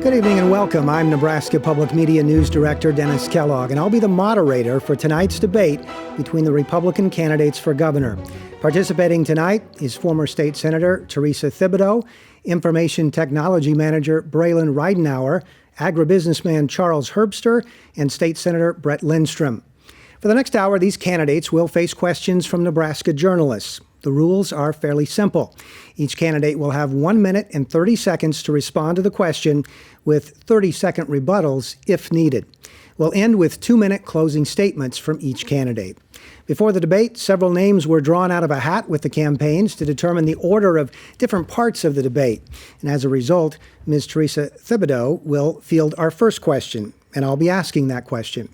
Good evening and welcome. I'm Nebraska Public Media News Director Dennis Kellogg, and I'll be the moderator for tonight's debate between the Republican candidates for governor. Participating tonight is former State Senator Theresa Thibodeau, Information Technology Manager Breland Ridenour, agri-businessman Charles Herbster, and State Senator Brett Lindstrom. For the next hour, these candidates will face questions from Nebraska journalists. The rules are fairly simple. Each candidate will have 1 minute and 30 seconds to respond to the question, with 30-second rebuttals if needed. We'll end with 2-minute closing statements from each candidate. Before the debate, several names were drawn out of a hat with the campaigns to determine the order of different parts of the debate. And as a result, Ms. Theresa Thibodeau will field our first question, and I'll be asking that question.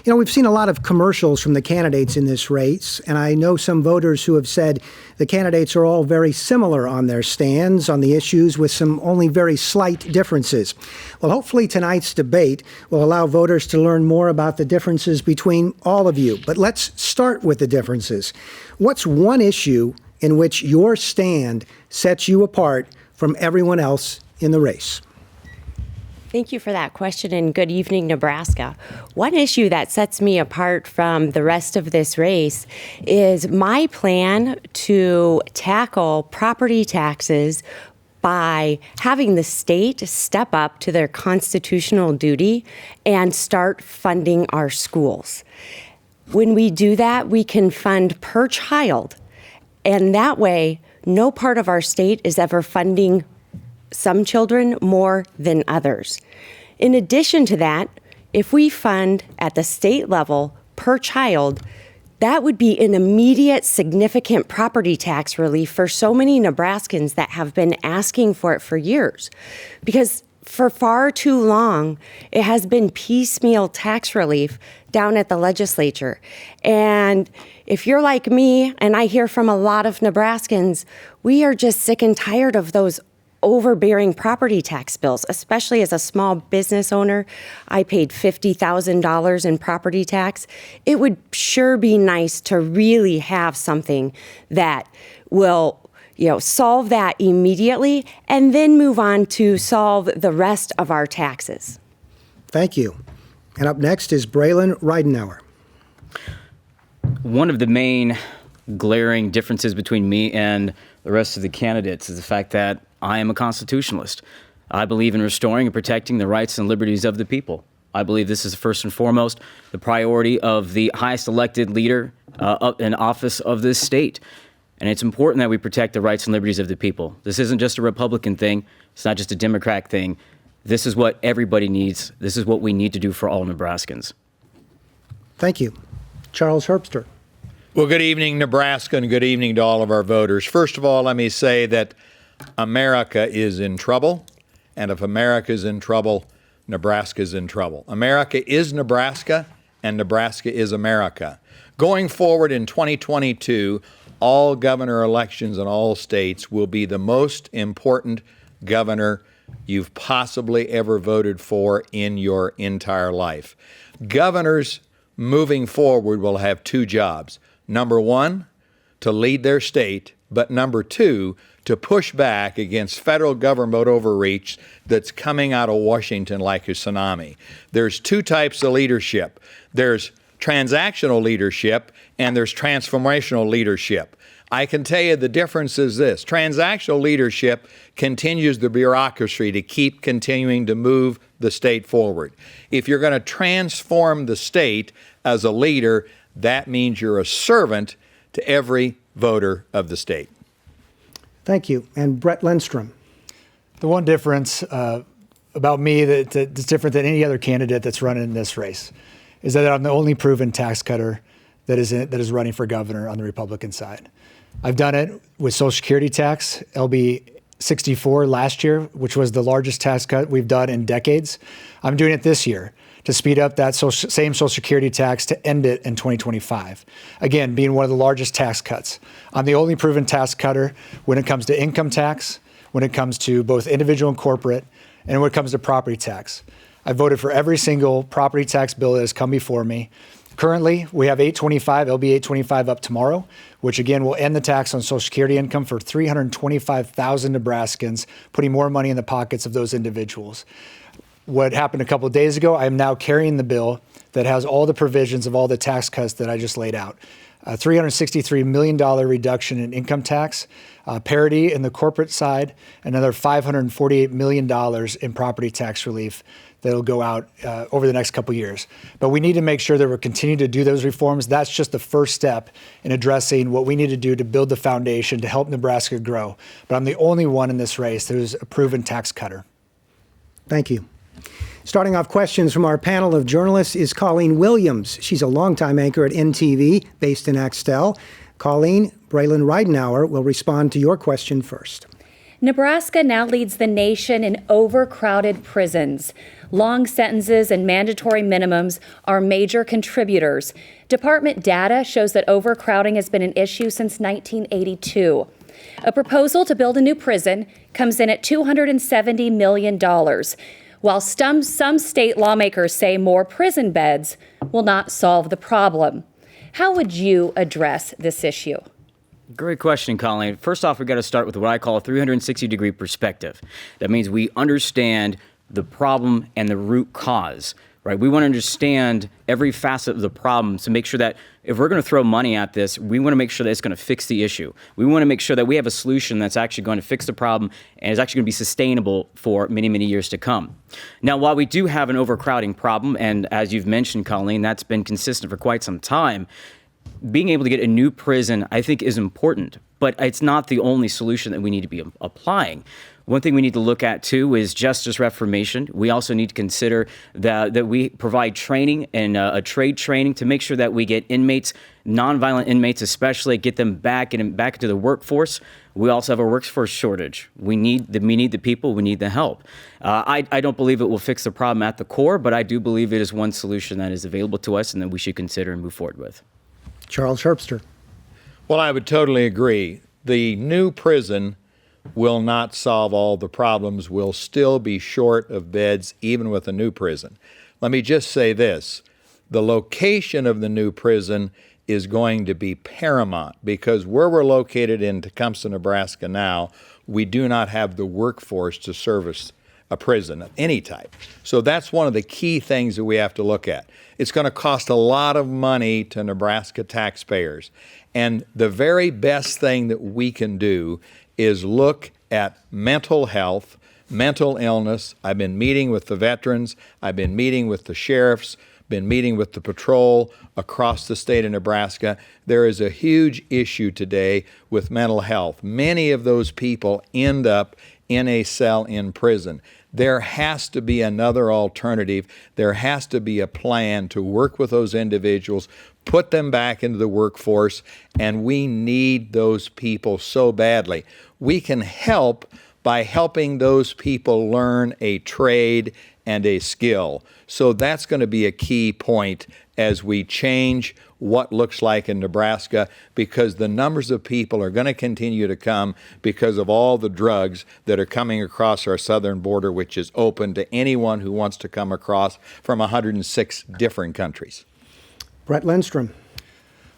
You know, we've seen a lot of commercials from the candidates in this race, and I know some voters who have said the candidates are all very similar on their stands on the issues with some only very slight differences. Well, hopefully tonight's debate will allow voters to learn more about the differences between all of you. But let's start with the differences. What's one issue in which your stand sets you apart from everyone else in the race? Thank you for that question, and good evening, Nebraska. One issue that sets me apart from the rest of this race is my plan to tackle property taxes by having the state step up to their constitutional duty and start funding our schools. When we do that, we can fund per child, and that way, no part of our state is ever funding some children more than others. In addition to that, if we fund at the state level per child, that would be an immediate significant property tax relief for so many Nebraskans that have been asking for it for years. Because for far too long, it has been piecemeal tax relief down at the legislature. And if you're like me, and I hear from a lot of Nebraskans, we are just sick and tired of those overbearing property tax bills. Especially as a small business owner, I paid $50,000 in property tax. It would sure be nice to really have something that will, solve that immediately and then move on to solve the rest of our taxes. Thank you. And up next is Breland Ridenour. One of the main glaring differences between me and the rest of the candidates is the fact that I am a constitutionalist. I believe in restoring and protecting the rights and liberties of the people. I believe this is first and foremost the priority of the highest elected leader in office of this state. And it's important that we protect the rights and liberties of the people. This isn't just a Republican thing. It's not just a Democrat thing. This is what everybody needs. This is what we need to do for all Nebraskans. Thank you. Charles Herbster. Well, good evening, Nebraska, and good evening to all of our voters. First of all, let me say that America is in trouble, and if America is in trouble, Nebraska is in trouble. America is Nebraska, and Nebraska is America. Going forward in 2022, all governor elections in all states will be the most important governor you've possibly ever voted for in your entire life. Governors moving forward will have two jobs. Number one, to lead their state, but number two, to push back against federal government overreach that's coming out of Washington like a tsunami. There's two types of leadership. There's transactional leadership and there's transformational leadership. I can tell you the difference is this. Transactional leadership continues the bureaucracy to keep continuing to move the state forward. If you're going to transform the state as a leader, that means you're a servant to every voter of the state. Thank you. And Brett Lindstrom. The one difference about me that's different than any other candidate that's running in this race is that I'm the only proven tax cutter that is running for governor on the Republican side. I've done it with Social Security tax, LB 64 last year, which was the largest tax cut we've done in decades. I'm doing it this year to speed up that same Social Security tax to end it in 2025. Again, being one of the largest tax cuts. I'm the only proven tax cutter when it comes to income tax, when it comes to both individual and corporate, and when it comes to property tax. I voted for every single property tax bill that has come before me. Currently, we have 825, LB 825 up tomorrow, which again will end the tax on Social Security income for 325,000 Nebraskans, putting more money in the pockets of those individuals. What happened a couple of days ago, I am now carrying the bill that has all the provisions of all the tax cuts that I just laid out. A $363 million reduction in income tax, parity in the corporate side, another $548 million in property tax relief that'll go out over the next couple of years. But we need to make sure that we're continuing to do those reforms. That's just the first step in addressing what we need to do to build the foundation to help Nebraska grow. But I'm the only one in this race who's a proven tax cutter. Thank you. Starting off questions from our panel of journalists is Colleen Williams. She's a longtime anchor at NTV based in Axtell. Colleen, Breland Ridenour will respond to your question first. Nebraska now leads the nation in overcrowded prisons. Long sentences and mandatory minimums are major contributors. Department data shows that overcrowding has been an issue since 1982. A proposal to build a new prison comes in at $270 million, while some state lawmakers say more prison beds will not solve the problem. How would you address this issue? Great question, Colleen. First off, we've got to start with what I call a 360-degree perspective. That means we understand the problem and the root cause, right? We want to understand every facet of the problem to make sure that if we're going to throw money at this, we want to make sure that it's going to fix the issue. We want to make sure that we have a solution that's actually going to fix the problem and is actually going to be sustainable for many, many years to come. Now, while we do have an overcrowding problem, and as you've mentioned, Colleen, that's been consistent for quite some time, being able to get a new prison, I think, is important, but it's not the only solution that we need to be applying. One thing we need to look at, too, is justice reformation. We also need to consider that we provide training and a trade training to make sure that we get inmates, nonviolent inmates especially, get them back into the workforce. We also have a workforce shortage. We need the people. We need the help. I don't believe it will fix the problem at the core, but I do believe it is one solution that is available to us and that we should consider and move forward with. Charles Herbster. Well, I would totally agree. The new prison will not solve all the problems. We'll still be short of beds even with a new prison. Let me just say this. The location of the new prison is going to be paramount because where we're located in Tecumseh, Nebraska now, we do not have the workforce to service a prison of any type. So that's one of the key things that we have to look at. It's going to cost a lot of money to Nebraska taxpayers. And the very best thing that we can do is look at mental health, mental illness. I've been meeting with the veterans. I've been meeting with the sheriffs, been meeting with the patrol across the state of Nebraska. There is a huge issue today with mental health. Many of those people end up in a cell in prison. There has to be another alternative. There has to be a plan to work with those individuals, put them back into the workforce, and we need those people so badly. We can help by helping those people learn a trade and a skill. So that's going to be a key point as we change what looks like in Nebraska, because the numbers of people are going to continue to come because of all the drugs that are coming across our southern border, which is open to anyone who wants to come across from 106 different countries. Brett Lindstrom.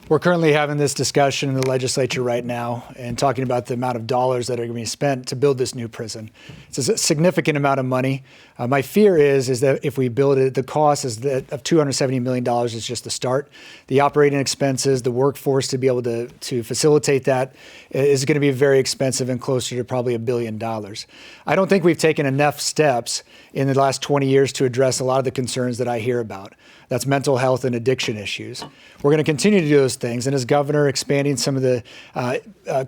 We're currently having this discussion in the legislature right now and talking about the amount of dollars that are going to be spent to build this new prison. It's a significant amount of money. My fear is that if we build it, the cost is that of $270 million is just the start. The operating expenses, the workforce to be able to facilitate that is going to be very expensive and closer to probably $1 billion. I don't think we've taken enough steps in the last 20 years to address a lot of the concerns that I hear about. That's mental health and addiction issues. We're going to continue to do those things. And as governor, expanding some of the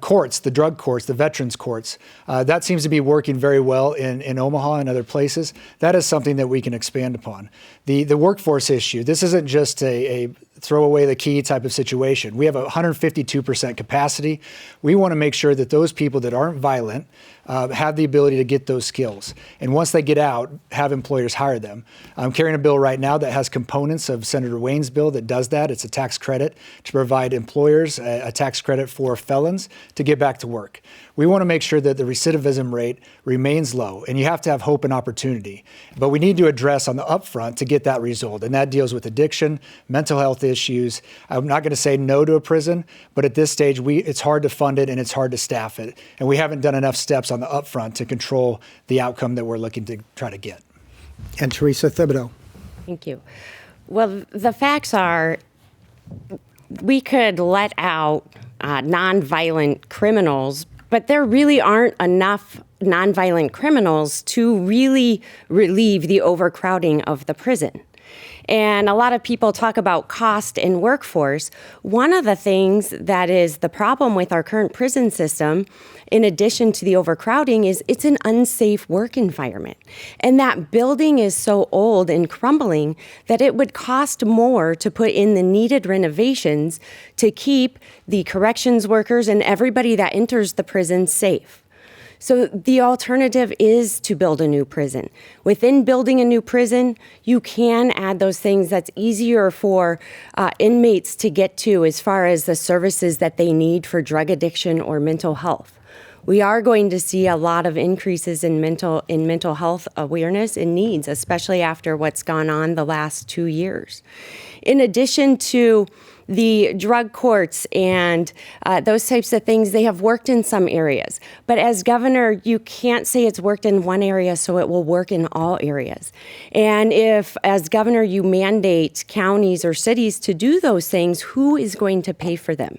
courts, the drug courts, the veterans courts, that seems to be working very well in Omaha and other places. That is something that we can expand upon. The workforce issue, this isn't just a throw away the key type of situation. We have 152% capacity. We want to make sure that those people that aren't violent have the ability to get those skills. And once they get out, have employers hire them. I'm carrying a bill right now that has components of Senator Wayne's bill that does that. It's a tax credit to provide employers a tax credit for felons to get back to work. We want to make sure that the recidivism rate remains low, and you have to have hope and opportunity. But we need to address on the upfront to get that result, and that deals with addiction, mental health issues. I'm not going to say no to a prison, but at this stage, it's hard to fund it and it's hard to staff it. And we haven't done enough steps on the upfront to control the outcome that we're looking to try to get. And Theresa Thibodeau. Thank you. Well, the facts are we could let out nonviolent criminals, but there really aren't enough nonviolent criminals to really relieve the overcrowding of the prison. And a lot of people talk about cost and workforce. One of the things that is the problem with our current prison system, in addition to the overcrowding, is it's an unsafe work environment. And that building is so old and crumbling that it would cost more to put in the needed renovations to keep the corrections workers and everybody that enters the prison safe. So the alternative is to build a new prison. Within building a new prison, you can add those things that's easier for inmates to get to as far as the services that they need for drug addiction or mental health. We are going to see a lot of increases in mental health awareness and needs, especially after what's gone on the last 2 years. In addition to the drug courts and those types of things, they have worked in some areas. But as governor, you can't say it's worked in one area, so it will work in all areas. And if, as governor, you mandate counties or cities to do those things, who is going to pay for them?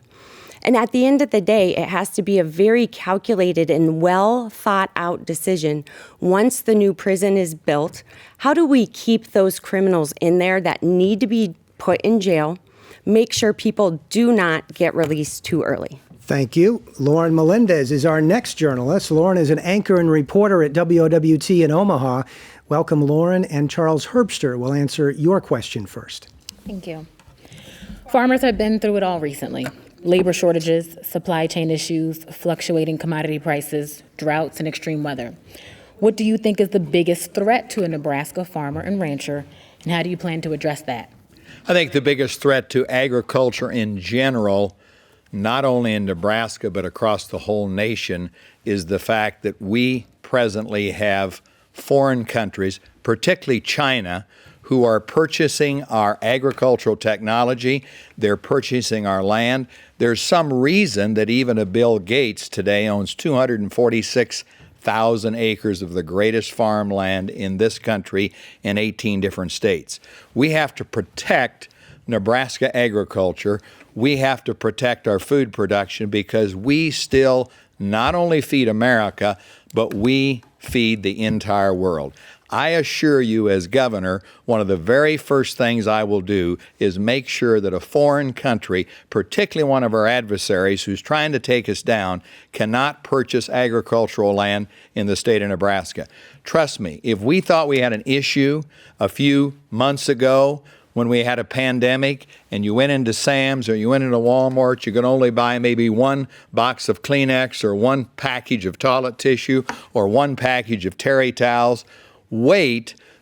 And at the end of the day, it has to be a very calculated and well thought out decision. Once the new prison is built, how do we keep those criminals in there that need to be put in jail? Make sure people do not get released too early. Thank you. Lauren Melendez is our next journalist. Lauren is an anchor and reporter at WOWT in Omaha. Welcome, Lauren, and Charles Herbster will answer your question first. Thank you. Farmers have been through it all recently. Labor shortages, supply chain issues, fluctuating commodity prices, droughts, and extreme weather. What do you think is the biggest threat to a Nebraska farmer and rancher, and how do you plan to address that? I think the biggest threat to agriculture in general, not only in Nebraska but across the whole nation, is the fact that we presently have foreign countries, particularly China, who are purchasing our agricultural technology. They're purchasing our land. There's some reason that even a Bill Gates today owns 246,000 acres of the greatest farmland in this country in 18 different states. We have to protect Nebraska agriculture. We have to protect our food production because we still not only feed America, but we feed the entire world. I assure you as governor, one of the very first things I will do is make sure that a foreign country, particularly one of our adversaries who's trying to take us down, cannot purchase agricultural land in the state of Nebraska. Trust me, if we thought we had an issue a few months ago when we had a pandemic and you went into Sam's or you went into Walmart, you could only buy maybe one box of Kleenex or one package of toilet tissue or one package of terry towels.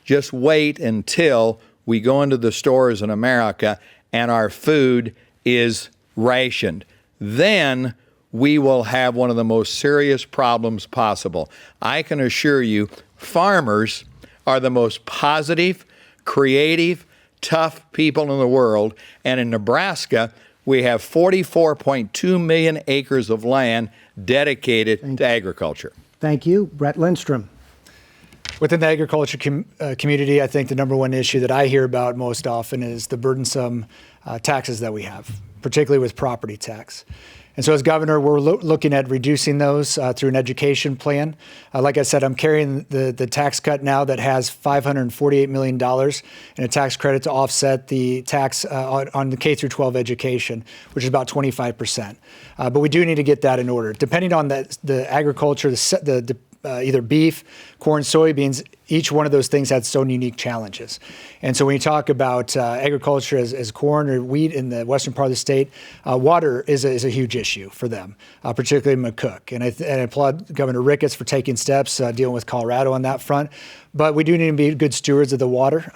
Just wait until we go into the stores in America and our food is rationed. Then we will have one of the most serious problems possible. I can assure you, farmers are the most positive, creative, tough people in the world. And in Nebraska, we have 44.2 million acres of land dedicated to agriculture. Thank you. Brett Lindstrom. Within the agriculture community, I think the number one issue that I hear about most often is the burdensome taxes that we have, particularly with property tax. And so as governor, we're looking at reducing those through an education plan. Like I said, I'm carrying the tax cut now that has $548 million in a tax credit to offset the tax on the K through 12 education, which is about 25%. But we do need to get that in order. Depending on the agriculture, either beef, corn, soybeans, each one of those things had so unique challenges. And so when you talk about agriculture as corn or wheat in the western part of the state, water is a huge issue for them, particularly in McCook. And I applaud Governor Ricketts for taking steps dealing with Colorado on that front. But we do need to be good stewards of the water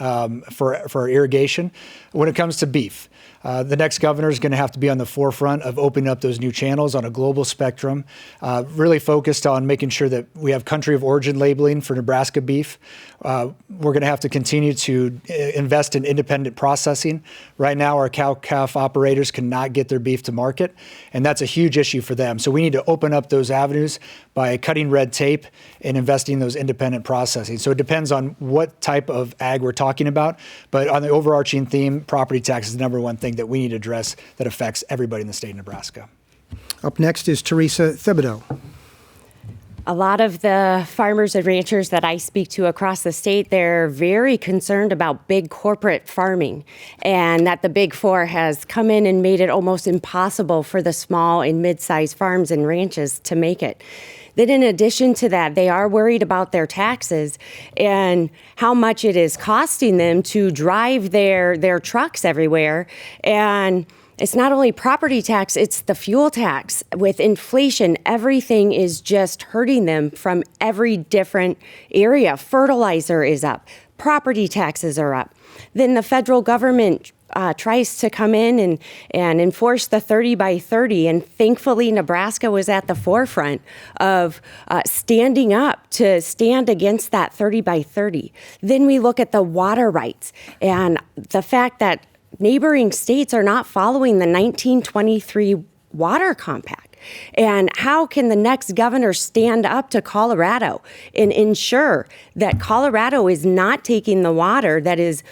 for irrigation. When it comes to beef, the next governor is going to have to be on the forefront of opening up those new channels on a global spectrum, really focused on making sure that we have country of origin labeling for Nebraska beef, We're going to have to continue to invest in independent processing. Right now, our cow-calf operators cannot get their beef to market, and that's a huge issue for them. So we need to open up those avenues by cutting red tape and investing in those independent processing. So it depends on what type of ag we're talking about, but on the overarching theme, property tax is the number one thing that we need to address that affects everybody in the state of Nebraska. Up next is Theresa Thibodeau. A lot of the farmers and ranchers that I speak to across the state, they're very concerned about big corporate farming, and that the Big Four has come in and made it almost impossible for the small and mid-sized farms and ranches to make it. Then in addition to that, they are worried about their taxes and how much it is costing them to drive their trucks everywhere. And it's not only property tax, it's the fuel tax. With inflation, everything is just hurting them from every different area. Fertilizer is up, property taxes are up. Then the federal government tries to come in and enforce the 30 by 30. And thankfully, Nebraska was at the forefront of standing up to stand against that 30 by 30. Then we look at the water rights and the fact that neighboring states are not following the 1923 Water Compact. And how can the next governor stand up to Colorado and ensure that Colorado is not taking the water that is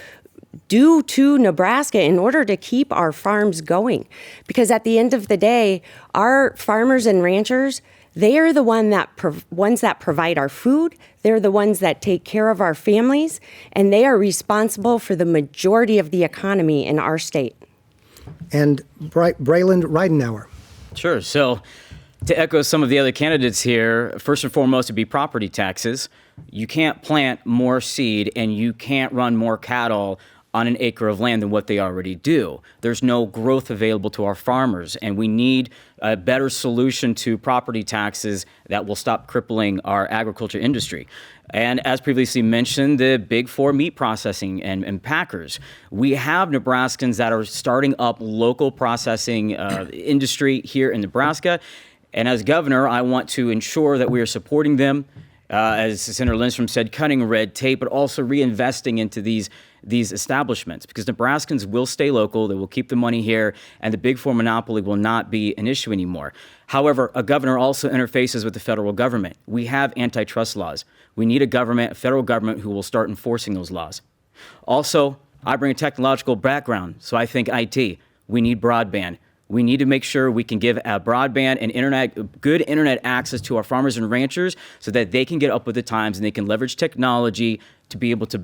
due to Nebraska in order to keep our farms going? Because at the end of the day, our farmers and ranchers, they are the ones that provide our food. They're the ones that take care of our families, and they are responsible for the majority of the economy in our state. And Breland Ridenour. Sure. So to echo some of the other candidates here, first and foremost would be property taxes. You can't plant more seed and you can't run more cattle on an acre of land than what they already do. There's no growth available to our farmers, and we need a better solution to property taxes that will stop crippling our agriculture industry. And as previously mentioned, the Big Four meat processing and packers. We have Nebraskans that are starting up local processing industry here in Nebraska. And as governor, I want to ensure that we are supporting them, as Senator Lindstrom said, cutting red tape, but also reinvesting into these establishments, because Nebraskans will stay local, they will keep the money here, and the Big Four monopoly will not be an issue anymore. However, a governor also interfaces with the federal government. We have antitrust laws. We need a federal government who will start enforcing those laws. Also, I bring a technological background, so I think IT. We need broadband. We need to make sure we can give broadband and good internet access to our farmers and ranchers so that they can get up with the times and they can leverage technology to be able to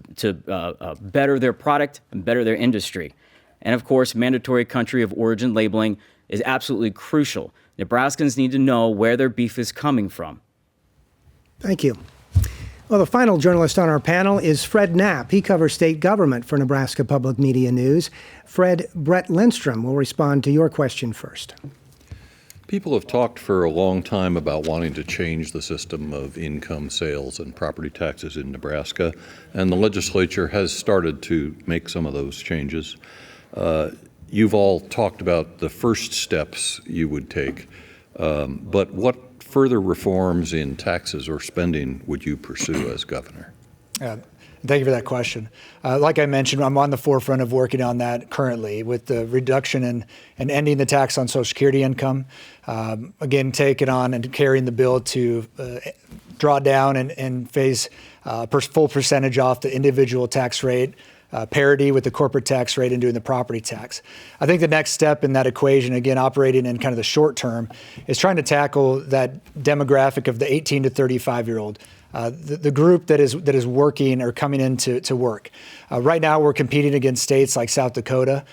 better their product and better their industry. And of course, mandatory country of origin labeling is absolutely crucial. Nebraskans need to know where their beef is coming from. Thank you. Well, the final journalist on our panel is Fred Knapp. He covers state government for Nebraska Public Media News. Fred, Brett Lindstrom will respond to your question first. People have talked for a long time about wanting to change the system of income sales and property taxes in Nebraska, and the legislature has started to make some of those changes. You've all talked about the first steps you would take, but what further reforms in taxes or spending would you pursue as governor? Thank you for that question. Like I mentioned, I'm on the forefront of working on that currently with the reduction and ending the tax on Social Security income. Again, taking on and carrying the bill to draw down and phase full percentage off the individual tax rate, parity with the corporate tax rate, and doing the property tax. I think the next step in that equation, again, operating in kind of the short term, is trying to tackle that demographic of the 18 to 35-year-old. The group that is working or coming into work. Right now, we're competing against states like South Dakota,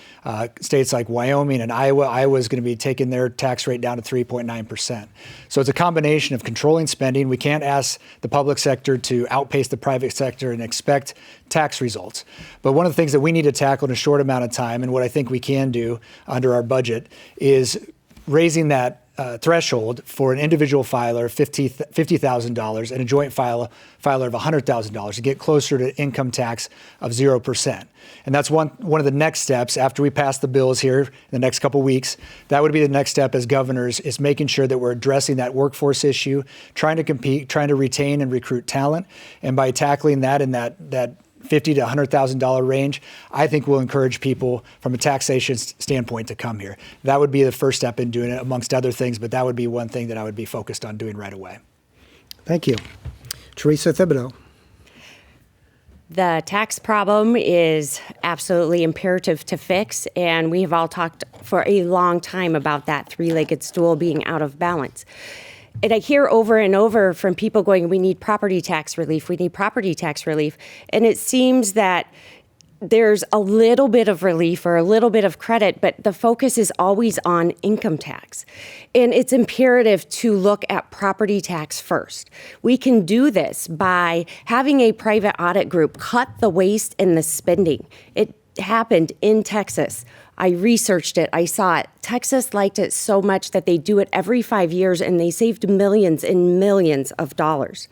states like Wyoming and Iowa. Iowa is going to be taking their tax rate down to 3.9%. So it's a combination of controlling spending. We can't ask the public sector to outpace the private sector and expect tax results. But one of the things that we need to tackle in a short amount of time, and what I think we can do under our budget, is raising that threshold for an individual filer, $50,000, and a joint filer of $100,000 to get closer to income tax of 0%. And that's one of the next steps after we pass the bills here in the next couple of weeks. That would be the next step as governors, is making sure that we're addressing that workforce issue, trying to compete, trying to retain and recruit talent. And by tackling that in that $50,000 to $100,000 range, I think will encourage people from a taxation standpoint to come here. That would be the first step in doing it, amongst other things, but that would be one thing that I would be focused on doing right away. Thank you. Theresa Thibodeau. The tax problem is absolutely imperative to fix, and we have all talked for a long time about that three-legged stool being out of balance. And I hear over and over from people going, we need property tax relief, we need property tax relief. And it seems that there's a little bit of relief or a little bit of credit, but the focus is always on income tax. And it's imperative to look at property tax first. We can do this by having a private audit group cut the waste and the spending. It happened in Texas. I researched it. I saw it. Texas liked it so much that they do it every 5 years, and they saved millions and millions of dollars.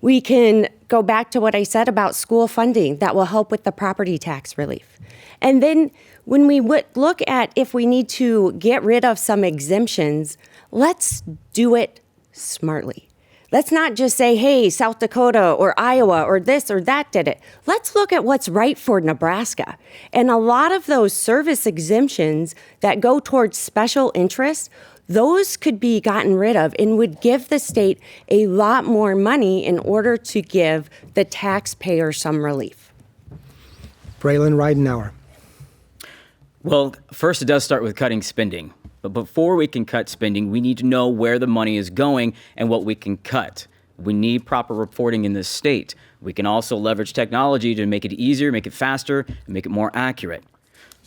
We can go back to what I said about school funding that will help with the property tax relief. And then when we look at if we need to get rid of some exemptions, let's do it smartly. Let's not just say, hey, South Dakota or Iowa or this or that did it. Let's look at what's right for Nebraska. And a lot of those service exemptions that go towards special interest, those could be gotten rid of and would give the state a lot more money in order to give the taxpayer some relief. Breland Ridenour. Well, first it does start with cutting spending. But before we can cut spending, we need to know where the money is going and what we can cut. We need proper reporting in this state. We can also leverage technology to make it easier, make it faster, and make it more accurate.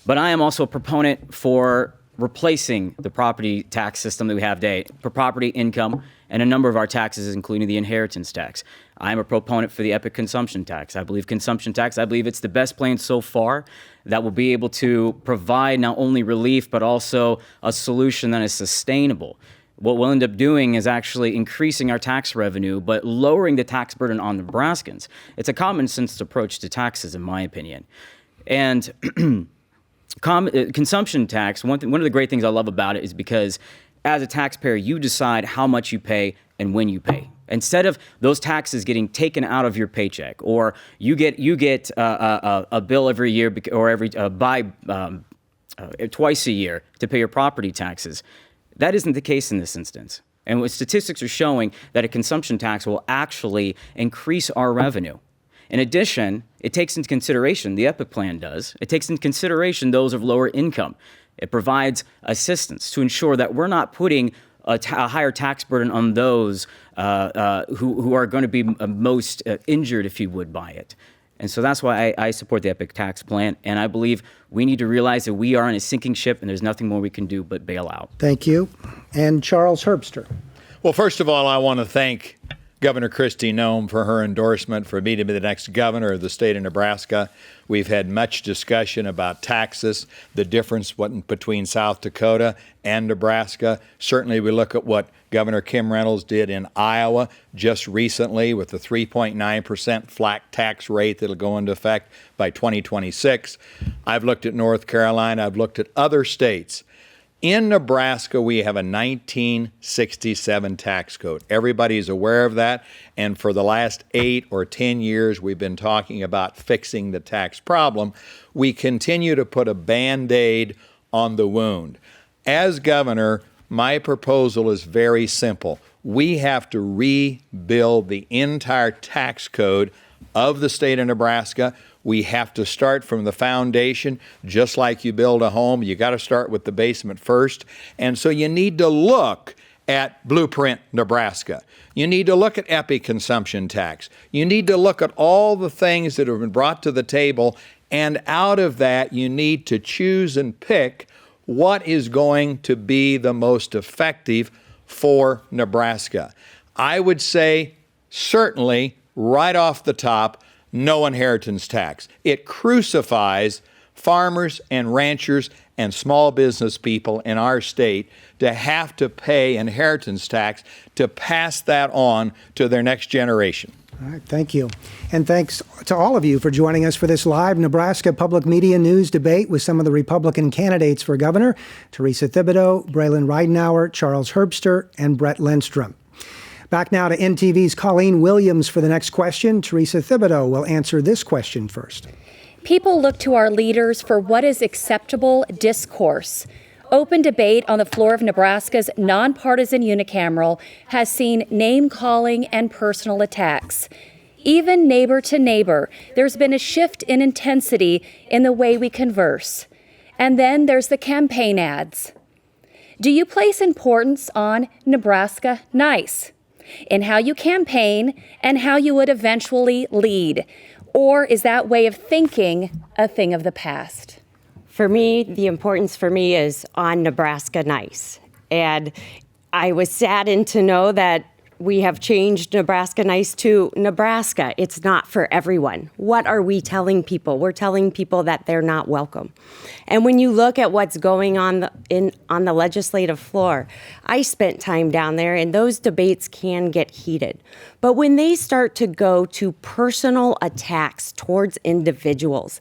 But I am also a proponent for replacing the property tax system that we have today for property income and a number of our taxes, including the inheritance tax. I'm a proponent for the epic consumption tax. I believe consumption tax, I believe it's the best plan so far that will be able to provide not only relief, but also a solution that is sustainable. What we'll end up doing is actually increasing our tax revenue, but lowering the tax burden on Nebraskans. It's a common sense approach to taxes, in my opinion. And consumption tax, one of the great things I love about it is because as a taxpayer, you decide how much you pay and when you pay. Instead of those taxes getting taken out of your paycheck, or you get a bill every year or twice a year to pay your property taxes. That isn't the case in this instance. And what statistics are showing that a consumption tax will actually increase our revenue. In addition, it takes into consideration, the EPIC plan does, it takes into consideration those of lower income. It provides assistance to ensure that we're not putting a higher tax burden on those who are going to be most injured, if you would, by it. And so that's why I support the EPIC tax plan. And I believe we need to realize that we are in a sinking ship and there's nothing more we can do but bail out. Thank you. And Charles Herbster. Well, first of all, I want to thank Governor Kristi Noem for her endorsement for me to be the next governor of the state of Nebraska. We've had much discussion about taxes, the difference between South Dakota and Nebraska. Certainly, we look at what Governor Kim Reynolds did in Iowa just recently with the 3.9% flat tax rate that will go into effect by 2026. I've looked at North Carolina. I've looked at other states. In Nebraska, we have a 1967 tax code. Everybody's aware of that. And for the last 8 or 10 years, we've been talking about fixing the tax problem. We continue to put a Band-Aid on the wound. As governor, my proposal is very simple. We have to rebuild the entire tax code of the state of Nebraska. We have to start from the foundation. Just like you build a home, you got to start with the basement first. And so you need to look at Blueprint Nebraska. You need to look at EPIC consumption tax. You need to look at all the things that have been brought to the table. And out of that, you need to choose and pick what is going to be the most effective for Nebraska. I would say certainly right off the top, no inheritance tax. It crucifies farmers and ranchers and small business people in our state to have to pay inheritance tax to pass that on to their next generation. All right, thank you. And thanks to all of you for joining us for this live Nebraska Public Media News debate with some of the Republican candidates for governor, Theresa Thibodeau, Breland Ridenour, Charles Herbster, and Brett Lindstrom. Back now to NTV's Colleen Williams for the next question. Theresa Thibodeau will answer this question first. People look to our leaders for what is acceptable discourse. Open debate on the floor of Nebraska's nonpartisan unicameral has seen name-calling and personal attacks. Even neighbor to neighbor, there's been a shift in intensity in the way we converse. And then there's the campaign ads. Do you place importance on Nebraska nice, in how you campaign and how you would eventually lead? Or is that way of thinking a thing of the past? For me, the importance for me is on Nebraska nice. And I was saddened to know that we have changed Nebraska nice to Nebraska. It's not for everyone. What are we telling people? We're telling people that they're not welcome. And when you look at what's going on on the legislative floor, I spent time down there, and those debates can get heated. But when they start to go to personal attacks towards individuals,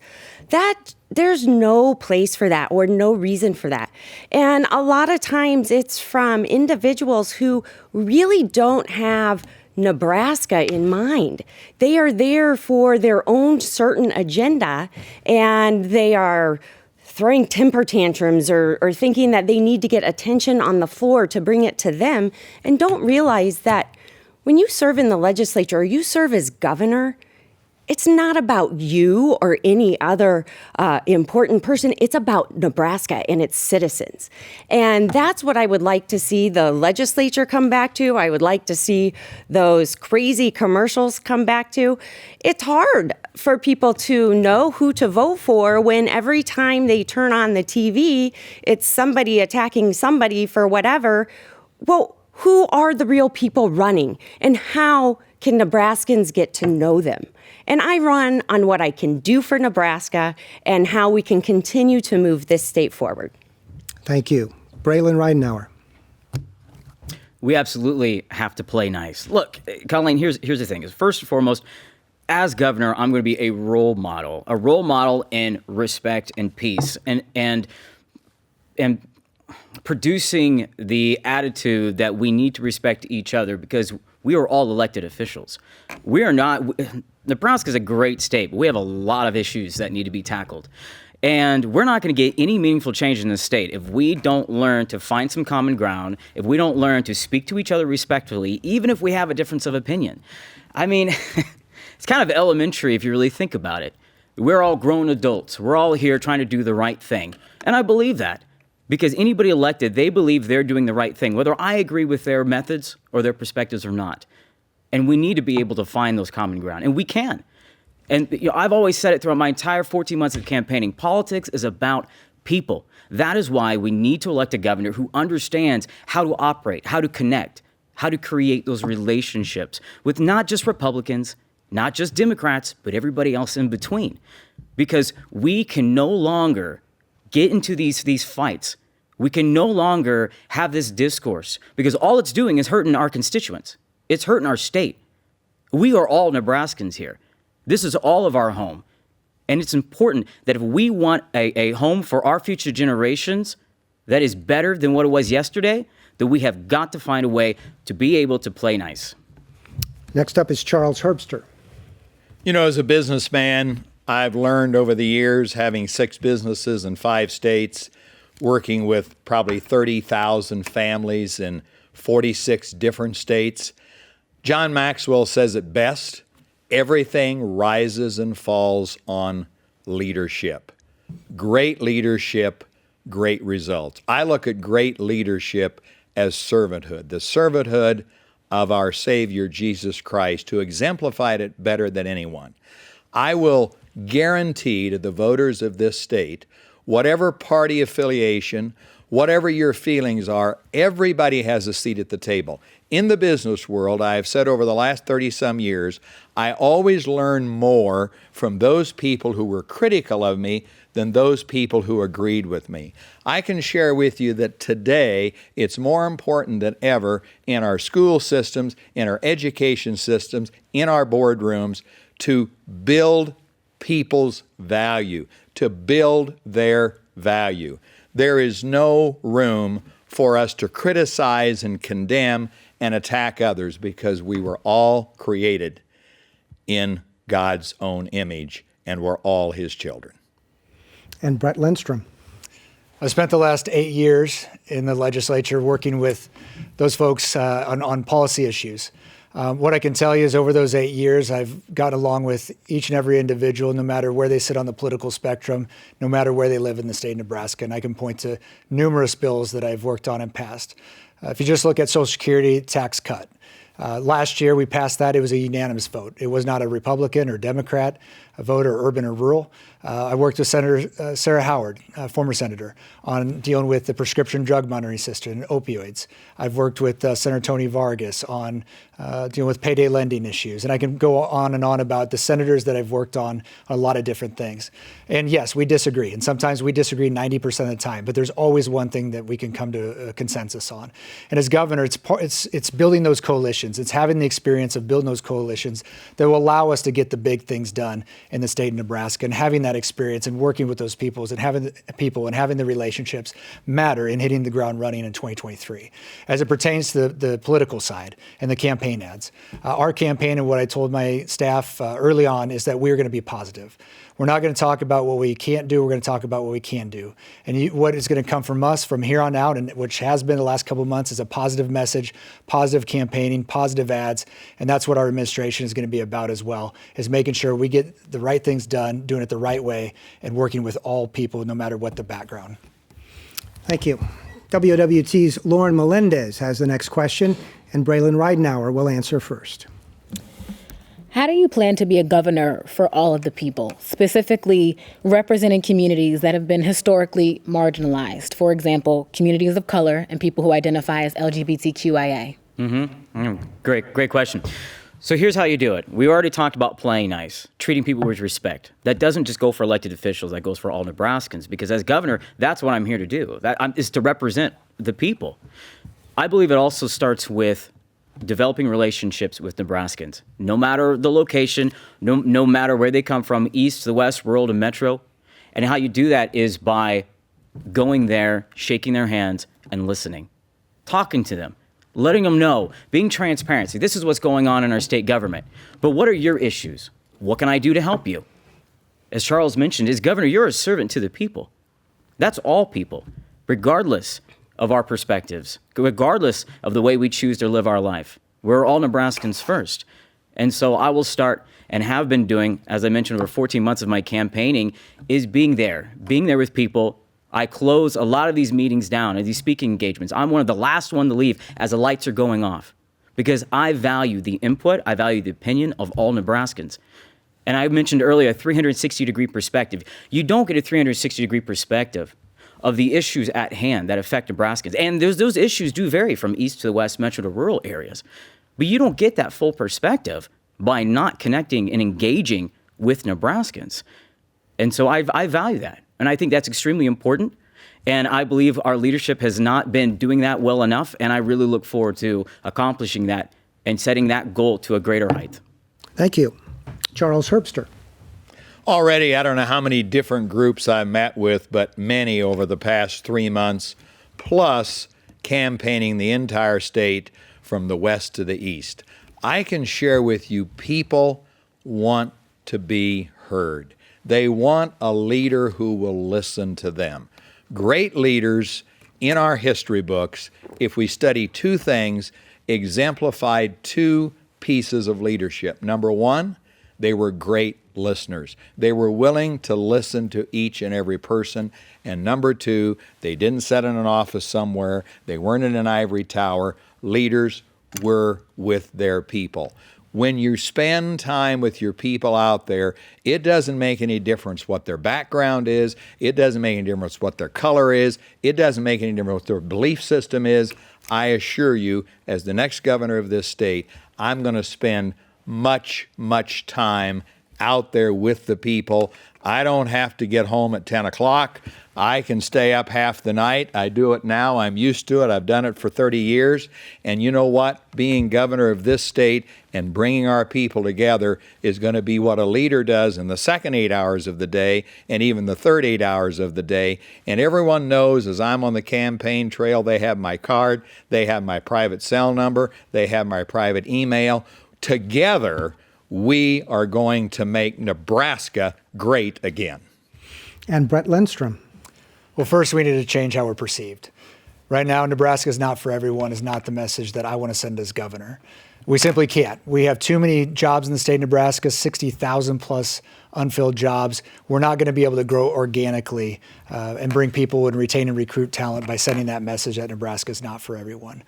there's no place for that or no reason for that. And a lot of times it's from individuals who really don't have Nebraska in mind. They are there for their own certain agenda, and they are throwing temper tantrums or thinking that they need to get attention on the floor to bring it to them, and don't realize that when you serve in the legislature or you serve as governor, it's not about you or any other important person. It's about Nebraska and its citizens. And that's what I would like to see the legislature come back to. I would like to see those crazy commercials come back to. It's hard for people to know who to vote for when every time they turn on the TV, it's somebody attacking somebody for whatever. Well, who are the real people running, and how can Nebraskans get to know them? And I run on what I can do for Nebraska and how we can continue to move this state forward. Thank you. Breland Ridenour. We absolutely have to play nice. Look, Colleen, here's the thing. First and foremost, as governor, I'm going to be a role model in respect and peace, and producing the attitude that we need to respect each other, because we are all elected officials. We are not. Nebraska is a great state, but we have a lot of issues that need to be tackled. And we're not going to get any meaningful change in this state if we don't learn to find some common ground, if we don't learn to speak to each other respectfully, even if we have a difference of opinion. I mean, it's kind of elementary if you really think about it. We're all grown adults. We're all here trying to do the right thing. And I believe that, because anybody elected, they believe they're doing the right thing, whether I agree with their methods or their perspectives or not. And we need to be able to find those common ground, and we can. And I've always said it throughout my entire 14 months of campaigning, politics is about people. That is why we need to elect a governor who understands how to operate, how to connect, how to create those relationships with not just Republicans, not just Democrats, but everybody else in between. Because we can no longer get into these fights. We can no longer have this discourse, because all it's doing is hurting our constituents. It's hurting our state. We are all Nebraskans here. This is all of our home. And it's important that if we want a home for our future generations that is better than what it was yesterday, that we have got to find a way to be able to play nice. Next up is Charles Herbster. You know, as a businessman, I've learned over the years, having 6 businesses in 5 states, working with probably 30,000 families in 46 different states. John Maxwell says it best: everything rises and falls on leadership. Great leadership, great results. I look at great leadership as servanthood, the servanthood of our Savior, Jesus Christ, who exemplified it better than anyone. I will guarantee to the voters of this state, whatever party affiliation, whatever your feelings are, everybody has a seat at the table. In the business world, I have said over the last 30-some years, I always learn more from those people who were critical of me than those people who agreed with me. I can share with you that today it's more important than ever in our school systems, in our education systems, in our boardrooms to build people's value, to build their value. There is no room for us to criticize and condemn and attack others because we were all created in God's own image and we're all His children. And Brett Lindstrom. I spent the last 8 years in the legislature working with those folks on policy issues. What I can tell you is over those 8 years, I've got along with each and every individual, no matter where they sit on the political spectrum, no matter where they live in the state of Nebraska. And I can point to numerous bills that I've worked on and passed. If you just look at Social Security tax cut, last year we passed that. It was a unanimous vote. It was not a Republican or Democrat vote or urban or rural. I worked with Senator Sarah Howard, former senator, on dealing with the prescription drug monitoring system and opioids. I've worked with Senator Tony Vargas on dealing with payday lending issues. And I can go on and on about the senators that I've worked on a lot of different things. And yes, we disagree. And sometimes we disagree 90% of the time. But there's always one thing that we can come to a consensus on. And as governor, it's building those coalitions. It's having the experience of building those coalitions that will allow us to get the big things done in the state of Nebraska, and having that experience and working with those people and having the relationships matter in hitting the ground running in 2023. As it pertains to the political side and the campaign ads, our campaign and what I told my staff early on is that we're going to be positive. We're not going to talk about what we can't do. We're going to talk about what we can do. And what is going to come from us from here on out, and which has been the last couple of months, is a positive message, positive campaigning, positive ads. And that's what our administration is going to be about as well, is making sure we get the right things done, doing it the right way, and working with all people, no matter what the background. Thank you. WWT's Lauren Melendez has the next question, and Breland Ridenour will answer first. How do you plan to be a governor for all of the people, specifically representing communities that have been historically marginalized? For example, communities of color and people who identify as LGBTQIA. Great question. So here's how you do it. We already talked about playing nice, treating people with respect. That doesn't just go for elected officials, that goes for all Nebraskans, because as governor, that's what I'm here to do. Is to represent the people. I believe it also starts with developing relationships with Nebraskans, no matter the location, no matter where they come from, east to the west, rural to metro. And how you do that is by going there, shaking their hands, and listening, talking to them, letting them know, being transparent. See, this is what's going on in our state government. But what are your issues? What can I do to help you? As Charles mentioned, as governor, you're a servant to the people. That's all people, regardless of our perspectives, regardless of the way we choose to live our life. We're all Nebraskans first. And so I will start, and have been doing, as I mentioned, over 14 months of my campaigning, is being there with people. I close a lot of these meetings down, and these speaking engagements. I'm one of the last one to leave as the lights are going off, because I value the input, I value the opinion of all Nebraskans. And I mentioned earlier a 360-degree perspective. You don't get a 360-degree perspective of the issues at hand that affect Nebraskans. And those issues do vary from east to the west, metro to rural areas. But you don't get that full perspective by not connecting and engaging with Nebraskans. And so I value that. And I think that's extremely important. And I believe our leadership has not been doing that well enough. And I really look forward to accomplishing that and setting that goal to a greater height. Thank you. Charles Herbster. Already, I don't know how many different groups I've met with, but many over the past 3 months, plus campaigning the entire state from the west to the east. I can share with you, people want to be heard. They want a leader who will listen to them. Great leaders in our history books, if we study two things, exemplified two pieces of leadership. Number one, they were great listeners. They were willing to listen to each and every person. And number two, they didn't sit in an office somewhere. They weren't in an ivory tower. Leaders were with their people. when you spend time with your people out there, it doesn't make any difference what their background is. It doesn't make any difference what their color is. It doesn't make any difference what their belief system is. I assure you, as the next governor of this state, I'm going to spend much, much time out there with the people. I don't have to get home at 10 o'clock. I can stay up half the night. I do it now. I'm used to it. I've done it for 30 years. And you know what? Being governor of this state and bringing our people together is going to be what a leader does in the second 8 hours of the day and even the third 8 hours of the day. And everyone knows as I'm on the campaign trail, they have my card, they have my private cell number, they have my private email. Together, we are going to make Nebraska great again. And Brett Lindstrom. Well, first, we need to change how we're perceived. Right now, Nebraska is not for everyone is not the message that I want to send as governor. We simply can't. We have too many jobs in the state of Nebraska, 60,000 plus unfilled jobs. We're not going to be able to grow organically and bring people and retain and recruit talent by sending that message that Nebraska is not for everyone.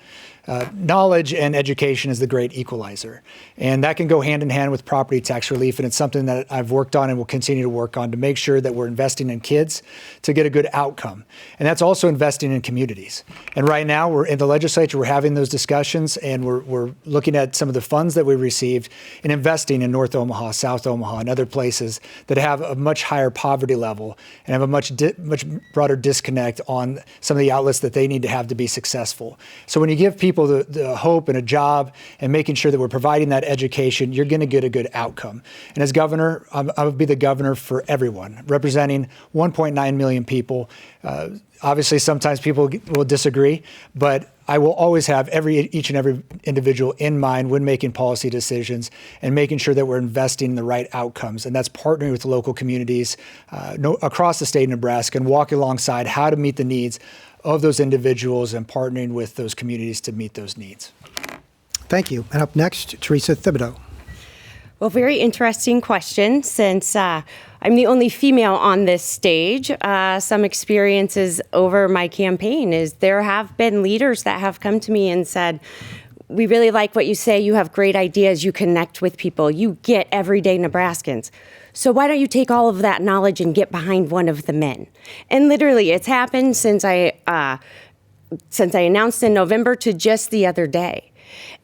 Knowledge and education is the great equalizer, and that can go hand in hand with property tax relief, and it's something that I've worked on and will continue to work on to make sure that we're investing in kids to get a good outcome. And that's also investing in communities. And right now, we're in the legislature, we're having those discussions, and we're looking at some of the funds that we received and investing in North Omaha, South Omaha, and other places that have a much higher poverty level and have a much broader disconnect on some of the outlets that they need to have to be successful. So when you give people the hope and a job and making sure that we're providing that education, you're going to get a good outcome. And as governor, I would be the governor for everyone, representing 1.9 million people. Obviously, sometimes people will disagree, but I will always have each and every individual in mind when making policy decisions and making sure that we're investing in the right outcomes. And that's partnering with local communities across the state of Nebraska and walking alongside how to meet the needs of those individuals and partnering with those communities to meet those needs. Thank you. And up next, Theresa Thibodeau. Well, very interesting question. Since I'm the only female on this stage, some experiences over my campaign is there have been leaders that have come to me and said, we really like what you say. You have great ideas. You connect with people. You get everyday Nebraskans. So why don't you take all of that knowledge and get behind one of the men? And literally, it's happened since I announced in November to just the other day.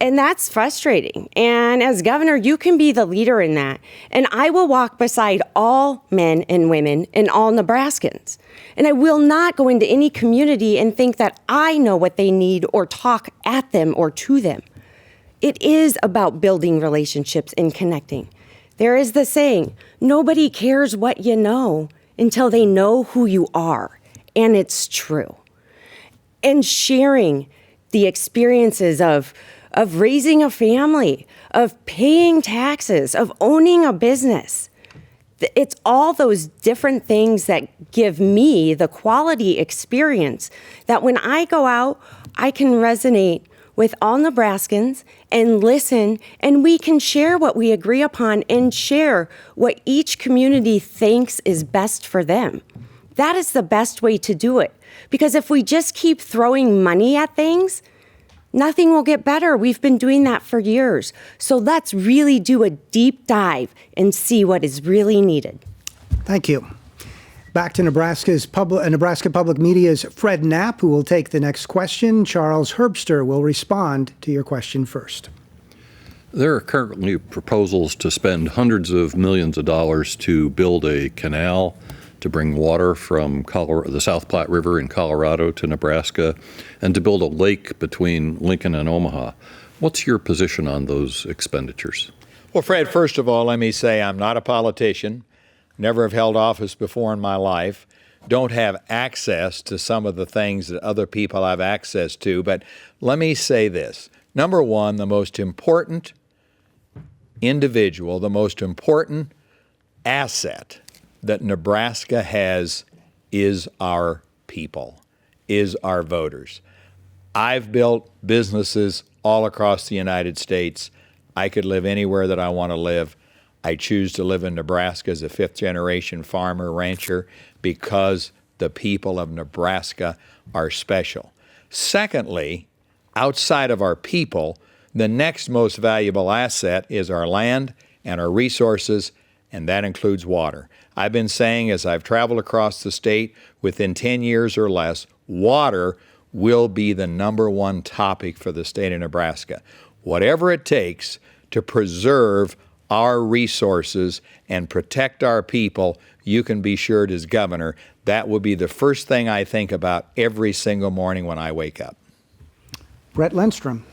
And that's frustrating. And as governor, you can be the leader in that. And I will walk beside all men and women and all Nebraskans. And I will not go into any community and think that I know what they need or talk at them or to them. It is about building relationships and connecting. There is the saying, nobody cares what you know until they know who you are. And it's true. And sharing the experiences of raising a family, of paying taxes, of owning a business. It's all those different things that give me the quality experience that when I go out, I can resonate with all Nebraskans and listen, and we can share what we agree upon and share what each community thinks is best for them. That is the best way to do it. Because if we just keep throwing money at things, nothing will get better. We've been doing that for years. So let's really do a deep dive and see what is really needed. Thank you. Back to Nebraska Public Media's Fred Knapp, who will take the next question. Charles Herbster will respond to your question first. There are currently proposals to spend hundreds of millions of dollars to build a canal to bring water from the South Platte River in Colorado to Nebraska, and to build a lake between Lincoln and Omaha. What's your position on those expenditures? Well, Fred, first of all, let me say I'm not a politician, never have held office before in my life, don't have access to some of the things that other people have access to, but let me say this. Number one, the most important individual, the most important asset that Nebraska has is our people, is our voters. I've built businesses all across the United States. I could live anywhere that I want to live. I choose to live in Nebraska as a fifth-generation farmer, rancher, because the people of Nebraska are special. Secondly, outside of our people, The next most valuable asset is our land and our resources, and that includes water. I've been saying as I've traveled across the state, within 10 years or less, water will be the number one topic for the state of Nebraska. Whatever it takes to preserve our resources and protect our people, you can be sure as governor, that will be the first thing I think about every single morning when I wake up. Brett Lindstrom.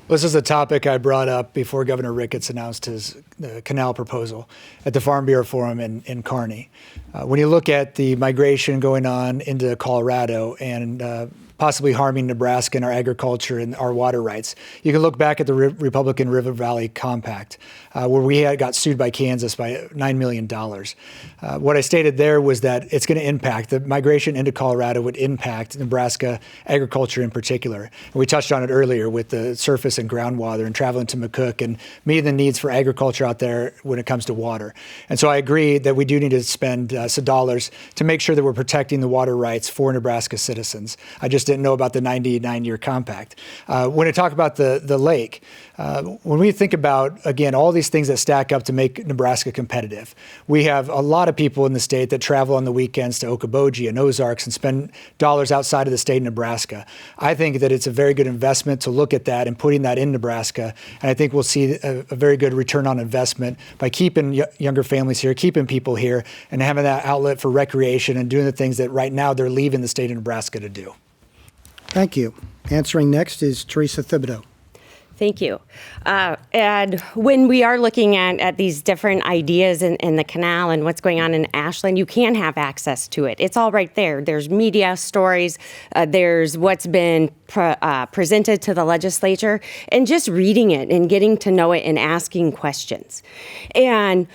This is a topic I brought up before Governor Ricketts announced his canal proposal at the Farm Bureau Forum in Kearney. When you look at the migration going on into Colorado and possibly harming Nebraska and our agriculture and our water rights, you can look back at the Republican River Valley Compact, where we got sued by Kansas by $9 million. What I stated there was that it's going to impact, the migration into Colorado would impact Nebraska agriculture in particular. And we touched on it earlier with the surface and groundwater and traveling to McCook and meeting the needs for agriculture out there when it comes to water. And so I agree that we do need to spend some dollars to make sure that we're protecting the water rights for Nebraska citizens. I just didn't know about the 99-year compact. When I talk about the lake, when we think about, again, all these things that stack up to make Nebraska competitive, we have a lot of people in the state that travel on the weekends to Okoboji and Ozarks and spend dollars outside of the state of Nebraska. I think that it's a very good investment to look at that and putting that in Nebraska. And I think we'll see a very good return on investment by keeping younger families here, keeping people here, and having that outlet for recreation and doing the things that right now they're leaving the state of Nebraska to do. Thank you. Answering next is Theresa Thibodeau. Thank you. And when we are looking at these different ideas in the canal and what's going on in Ashland, you can have access to it. It's all right there. There's media stories. There's what's been presented to the legislature, and just reading it and getting to know it and asking questions. And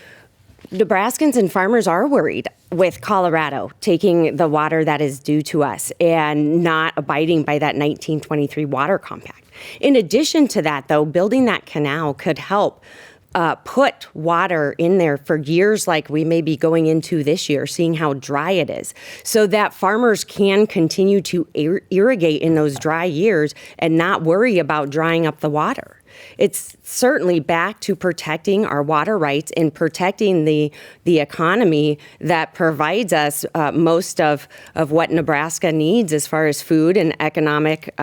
Nebraskans and farmers are worried with Colorado taking the water that is due to us and not abiding by that 1923 water compact. In addition to that, though, building that canal could help put water in there for years like we may be going into this year, seeing how dry it is, so that farmers can continue to irrigate in those dry years and not worry about drying up the water. It's certainly back to protecting our water rights and protecting the economy that provides us most of what Nebraska needs as far as food and economic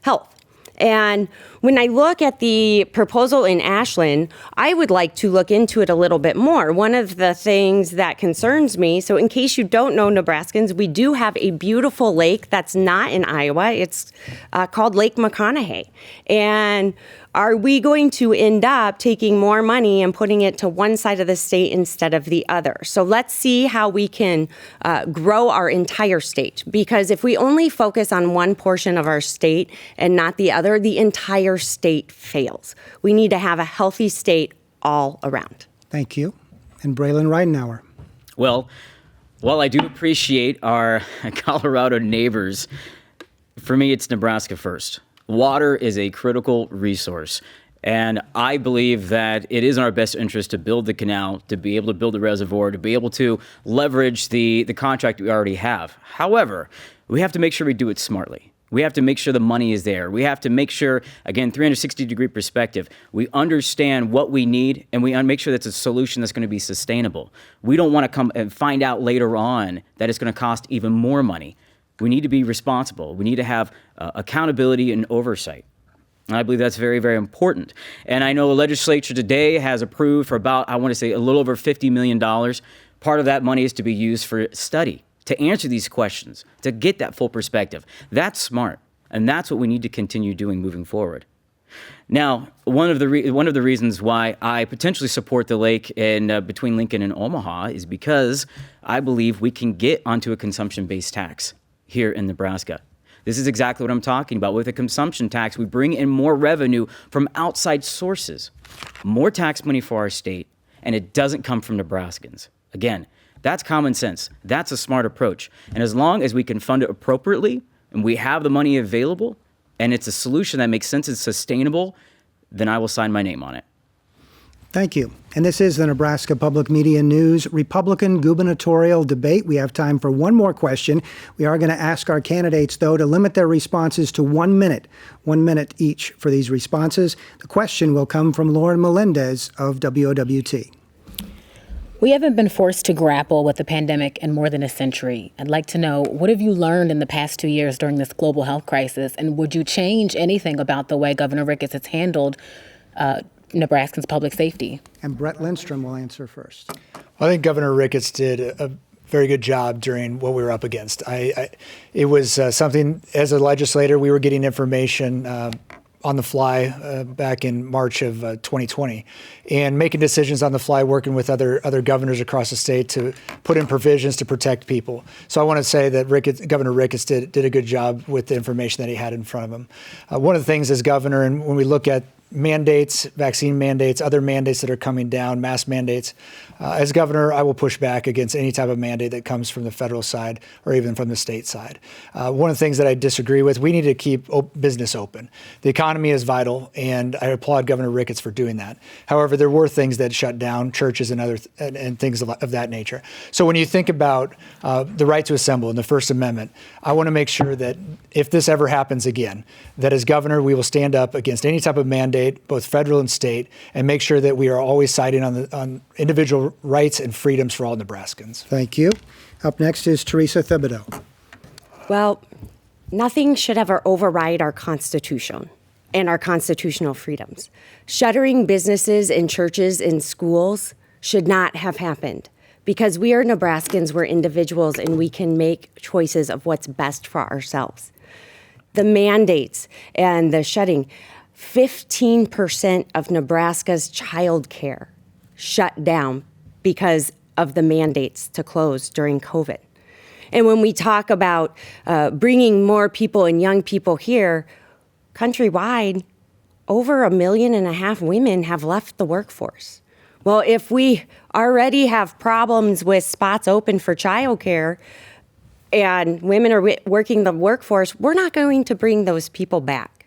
health. And when I look at the proposal in Ashland, I would like to look into it a little bit more. One of the things that concerns me, so in case you don't know, Nebraskans, we do have a beautiful lake that's not in Iowa. It's called Lake McConaughey. And are we going to end up taking more money and putting it to one side of the state instead of the other? So let's see how we can grow our entire state. Because if we only focus on one portion of our state and not the other, the entire state fails. We need to have a healthy state all around. Thank you. And Breland Ridenour. Well, while I do appreciate our Colorado neighbors, for me, it's Nebraska first. Water is a critical resource, and I believe that it is in our best interest to build the canal, to be able to build the reservoir, to be able to leverage the contract we already have. However, we have to make sure we do it smartly. We have to make sure the money is there. We have to make sure, again, 360-degree perspective, we understand what we need, and we make sure that's a solution that's going to be sustainable. We don't want to come and find out later on that it's going to cost even more money. We need to be responsible. We need to have accountability and oversight. And I believe that's very, very important. And I know the legislature today has approved for about, I want to say, a little over $50 million. Part of that money is to be used for study, to answer these questions, to get that full perspective. That's smart. And that's what we need to continue doing moving forward. Now, one of the reasons why I potentially support the lake in between Lincoln and Omaha is because I believe we can get onto a consumption-based tax here in Nebraska. This is exactly what I'm talking about. With a consumption tax, we bring in more revenue from outside sources, more tax money for our state, and it doesn't come from Nebraskans. Again, that's common sense. That's a smart approach. And as long as we can fund it appropriately and we have the money available and it's a solution that makes sense and sustainable, then I will sign my name on it. Thank you. And this is the Nebraska Public Media News Republican gubernatorial debate. We have time for one more question. We are going to ask our candidates, though, to limit their responses to 1 minute each for these responses. The question will come from Lauren Melendez of WOWT. We haven't been forced to grapple with the pandemic in more than a century. I'd like to know, what have you learned in the past 2 years during this global health crisis? And would you change anything about the way Governor Ricketts has handled Nebraskans' public safety? And Brett Lindstrom will answer first. I think Governor Ricketts did a very good job during what we were up against. It was something, as a legislator, we were getting information on the fly back in March of 2020 and making decisions on the fly, working with other governors across the state to put in provisions to protect people. So I want to say that Governor Ricketts did a good job with the information that he had in front of him. One of the things as governor, and when we look at mandates, vaccine mandates, other mandates that are coming down, mask mandates. As governor, I will push back against any type of mandate that comes from the federal side or even from the state side. One of the things that I disagree with, we need to keep business open. The economy is vital, and I applaud Governor Ricketts for doing that. However, there were things that shut down, churches and other and things of that nature. So when you think about the right to assemble and the First Amendment, I want to make sure that if this ever happens again, that as governor, we will stand up against any type of mandate, both federal and state, and make sure that we are always siding on individual rights and freedoms for all Nebraskans. Thank you. Up next is Theresa Thibodeau. Well, nothing should ever override our Constitution and our constitutional freedoms. Shuttering businesses and churches and schools should not have happened because we are Nebraskans, we're individuals, and we can make choices of what's best for ourselves. The mandates and the shutting, 15% of Nebraska's child care shut down because of the mandates to close during COVID. And when we talk about bringing more people and young people here, countrywide, over 1.5 million women have left the workforce. Well, if we already have problems with spots open for childcare and women are working the workforce, we're not going to bring those people back.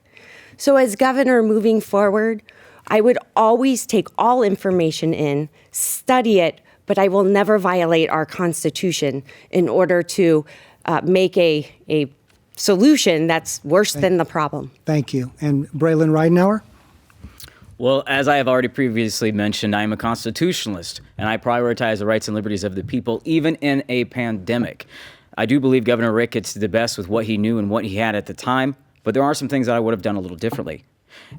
So as governor moving forward, I would always take all information in, study it, but I will never violate our Constitution in order to make a solution that's worse than the problem. Thank you. And Breland Ridenour? Well, as I have already previously mentioned, I am a constitutionalist, and I prioritize the rights and liberties of the people, even in a pandemic. I do believe Governor Ricketts did the best with what he knew and what he had at the time, but there are some things that I would have done a little differently.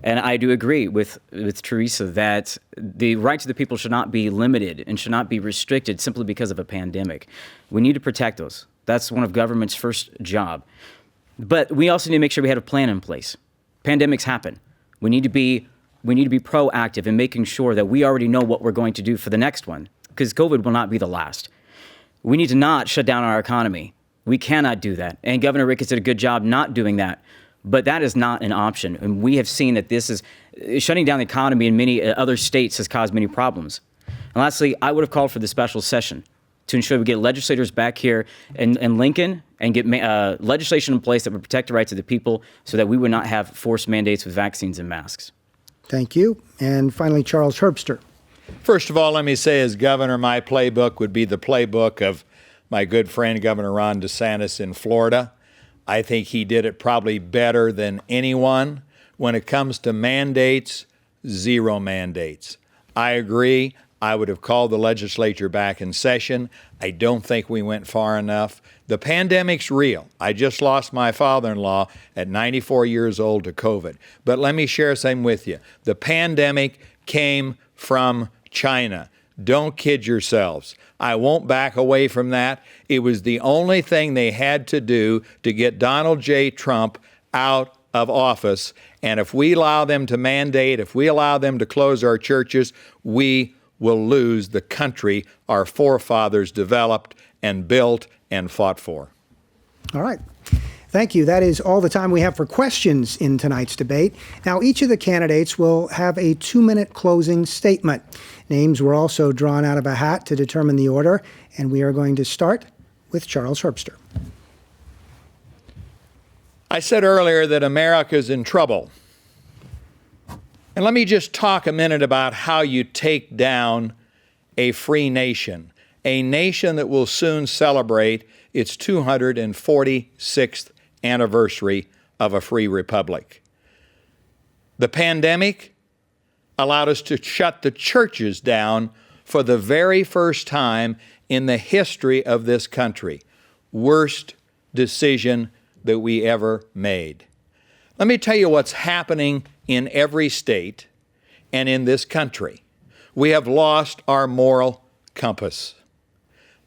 And I do agree with Theresa that the rights of the people should not be limited and should not be restricted simply because of a pandemic. We need to protect those. That's one of government's first job. But we also need to make sure we have a plan in place. Pandemics happen. We need to be proactive in making sure that we already know what we're going to do for the next one, because COVID will not be the last. We need to not shut down our economy. We cannot do that. And Governor Ricketts did a good job not doing that. But that is not an option. And we have seen that this is shutting down the economy in many other states has caused many problems. And lastly, I would have called for the special session to ensure we get legislators back here in Lincoln and get legislation in place that would protect the rights of the people so that we would not have forced mandates with vaccines and masks. Thank you. And finally, Charles Herbster. First of all, let me say as governor, my playbook would be the playbook of my good friend, Governor Ron DeSantis in Florida. I think he did it probably better than anyone. When it comes to mandates, zero mandates. I agree. I would have called the legislature back in session. I don't think we went far enough. The pandemic's real. I just lost my father-in-law at 94 years old to COVID. But let me share something with you. The pandemic came from China. Don't kid yourselves. I won't back away from that. It was the only thing they had to do to get Donald J. Trump out of office. And if we allow them to mandate, if we allow them to close our churches, we will lose the country our forefathers developed and built and fought for. All right. Thank you. That is all the time we have for questions in tonight's debate. Now, each of the candidates will have a 2-minute closing statement. Names were also drawn out of a hat to determine the order, and we are going to start with Charles Herbster. I said earlier that America's in trouble. And let me just talk a minute about how you take down a free nation, a nation that will soon celebrate its 246th anniversary of a free republic. The pandemic allowed us to shut the churches down for the very first time in the history of this country. Worst decision that we ever made. Let me tell you what's happening in every state and in this country. We have lost our moral compass.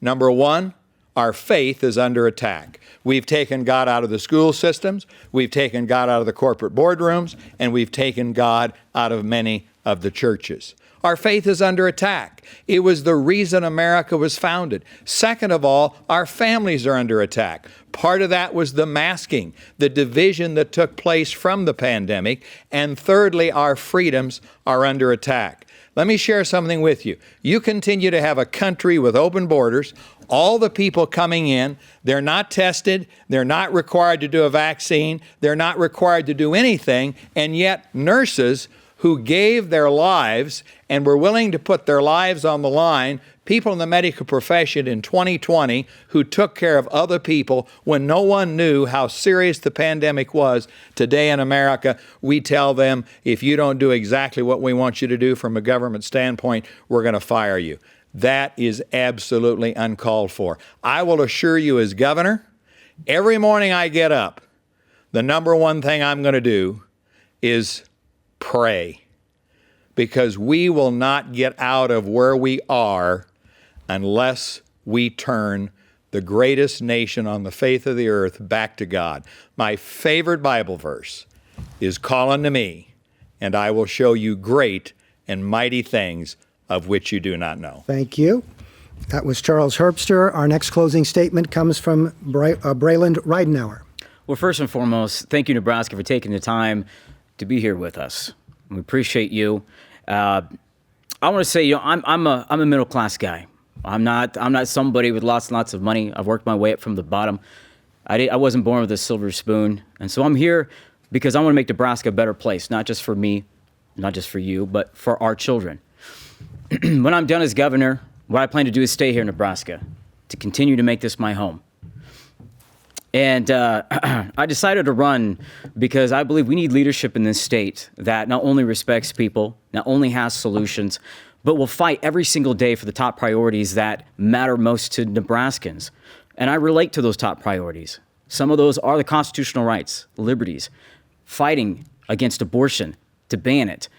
Number one, our faith is under attack. We've taken God out of the school systems, we've taken God out of the corporate boardrooms, and we've taken God out of many of the churches. Our faith is under attack. It was the reason America was founded. Second of all, our families are under attack. Part of that was the masking, the division that took place from the pandemic. And thirdly, our freedoms are under attack. Let me share something with you. You continue to have a country with open borders, all the people coming in, they're not tested, they're not required to do a vaccine, they're not required to do anything, and yet nurses who gave their lives and were willing to put their lives on the line, people in the medical profession in 2020 who took care of other people when no one knew how serious the pandemic was. Today in America, we tell them, if you don't do exactly what we want you to do from a government standpoint, we're going to fire you. That is absolutely uncalled for. I will assure you as governor, every morning I get up, the number one thing I'm going to do is pray, because we will not get out of where we are unless we turn the greatest nation on the face of the earth back to God. My favorite Bible verse is, "Call unto me, and I will show you great and mighty things of which you do not know." Thank you. That was Charles Herbster. Our next closing statement comes from Breland Ridenour. Well, first and foremost, thank you, Nebraska, for taking the time to be here with us. We appreciate you. I want to say, I'm a middle class guy. I'm not somebody with lots and lots of money. I've worked my way up from the bottom. I wasn't born with a silver spoon, and so I'm here because I want to make Nebraska a better place, not just for me, not just for you, but for our children. When I'm done as governor, what I plan to do is stay here in Nebraska, to continue to make this my home. And I decided to run because I believe we need leadership in this state that not only respects people, not only has solutions, but will fight every single day for the top priorities that matter most to Nebraskans. And I relate to those top priorities. Some of those are the constitutional rights, liberties, fighting against abortion, to ban it,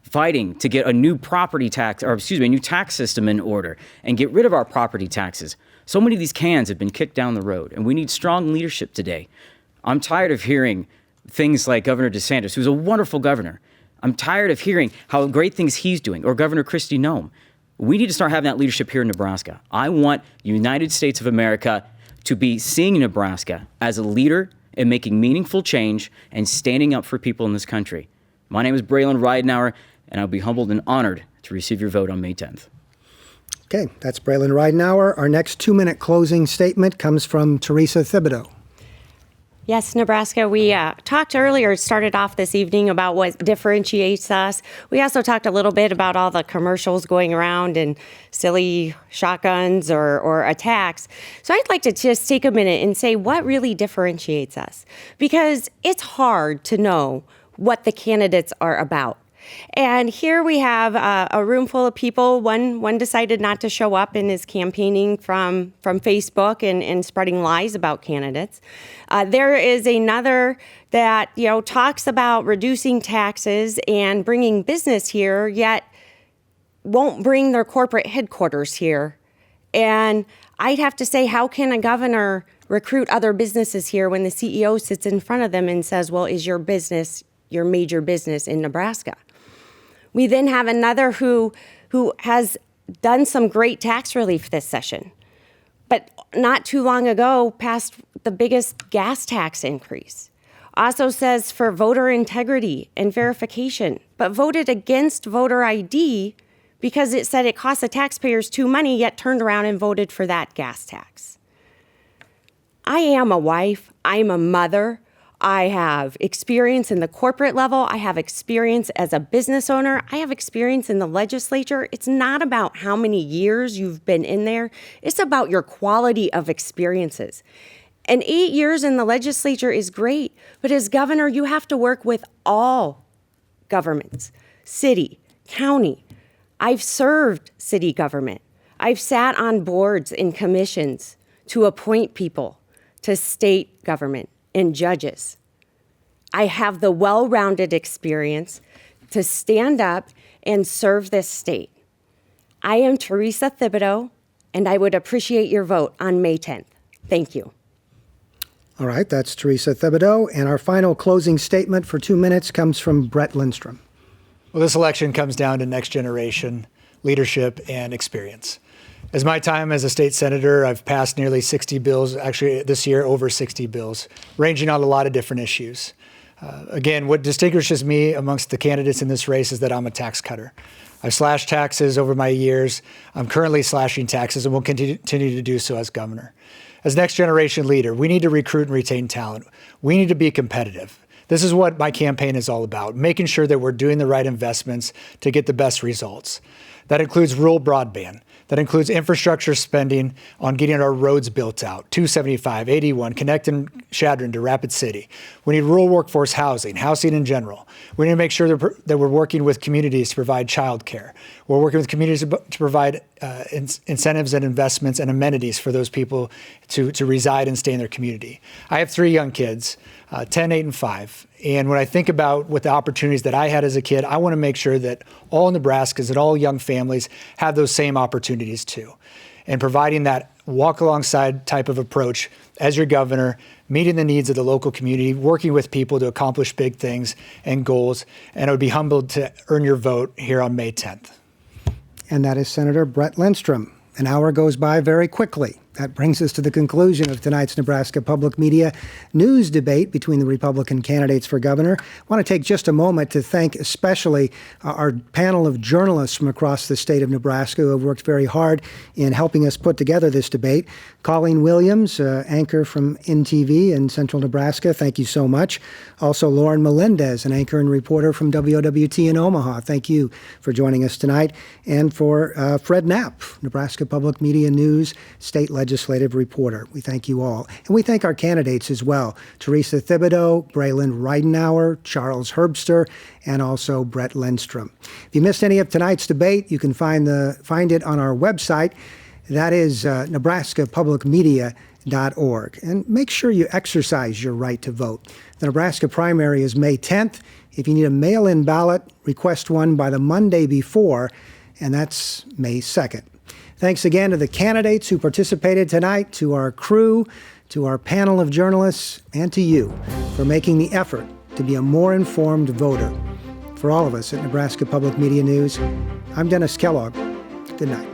fighting to get a new a new tax system in order and get rid of our property taxes. So many of these cans have been kicked down the road, and we need strong leadership today. I'm tired of hearing things like Governor DeSantis, who's a wonderful governor. I'm tired of hearing how great things he's doing, or Governor Kristi Noem. We need to start having that leadership here in Nebraska. I want the United States of America to be seeing Nebraska as a leader in making meaningful change and standing up for people in this country. My name is Breland Ridenour, and I'll be humbled and honored to receive your vote on May 10th. Okay, that's Breland Ridenour. Our next 2-minute closing statement comes from Theresa Thibodeau. Yes, Nebraska, we talked earlier, started off this evening about what differentiates us. We also talked a little bit about all the commercials going around and silly shotguns or attacks. So I'd like to just take a minute and say what really differentiates us, because it's hard to know what the candidates are about. And here we have a room full of people. One decided not to show up and is campaigning from Facebook and spreading lies about candidates. There is another that talks about reducing taxes and bringing business here, yet won't bring their corporate headquarters here. And I'd have to say, how can a governor recruit other businesses here when the CEO sits in front of them and says, well, is your business your major business in Nebraska? We then have another who has done some great tax relief this session, but not too long ago passed the biggest gas tax increase. Also says for voter integrity and verification, but voted against voter ID because it said it cost the taxpayers too money, yet turned around and voted for that gas tax. I am a wife, I'm a mother. I have experience in the corporate level. I have experience as a business owner. I have experience in the legislature. It's not about how many years you've been in there. It's about your quality of experiences. And 8 years in the legislature is great, but as governor, you have to work with all governments, city, county. I've served city government. I've sat on boards and commissions to appoint people to state government and judges. I have the well-rounded experience to stand up and serve this state. I am Theresa Thibodeau, and I would appreciate your vote on May 10th. Thank you. All right, that's Theresa Thibodeau. And our final closing statement for 2 minutes comes from Brett Lindstrom. Well, this election comes down to next generation leadership and experience. As my time as a state senator, I've passed nearly 60 bills, actually this year over 60 bills, ranging on a lot of different issues. Again, what distinguishes me amongst the candidates in this race is that I'm a tax cutter. I've slashed taxes over my years. I'm currently slashing taxes and will continue to do so as governor. As next generation leader, we need to recruit and retain talent. We need to be competitive. This is what my campaign is all about, making sure that we're doing the right investments to get the best results. That includes rural broadband. That includes infrastructure spending on getting our roads built out, 275, 81, connecting Chadron to Rapid City. We need rural workforce housing in general. We need to make sure that we're working with communities to provide childcare. We're working with communities to provide incentives and investments and amenities for those people to reside and stay in their community. I have 3 young kids, 10, 8, and 5. And when I think about what the opportunities that I had as a kid, I want to make sure that all Nebraskans and all young families have those same opportunities too. And providing that walk alongside type of approach as your governor, meeting the needs of the local community, working with people to accomplish big things and goals. And I would be humbled to earn your vote here on May 10th. And that is Senator Brett Lindstrom. An hour goes by very quickly. That brings us to the conclusion of tonight's Nebraska Public Media news debate between the Republican candidates for governor. I want to take just a moment to thank especially our panel of journalists from across the state of Nebraska who have worked very hard in helping us put together this debate. Colleen Williams, anchor from NTV in central Nebraska, thank you so much. Also, Lauren Melendez, an anchor and reporter from WOWT in Omaha. Thank you for joining us tonight. And for Fred Knapp, Nebraska Public Media News state legislative reporter. We thank you all. And we thank our candidates as well. Theresa Thibodeau, Breland Ridenour, Charles Herbster, and also Brett Lindstrom. If you missed any of tonight's debate, you can find it on our website. That is nebraskapublicmedia.org. And make sure you exercise your right to vote. The Nebraska primary is May 10th. If you need a mail-in ballot, request one by the Monday before, and that's May 2nd. Thanks again to the candidates who participated tonight, to our crew, to our panel of journalists, and to you for making the effort to be a more informed voter. For all of us at Nebraska Public Media News, I'm Dennis Kellogg. Good night.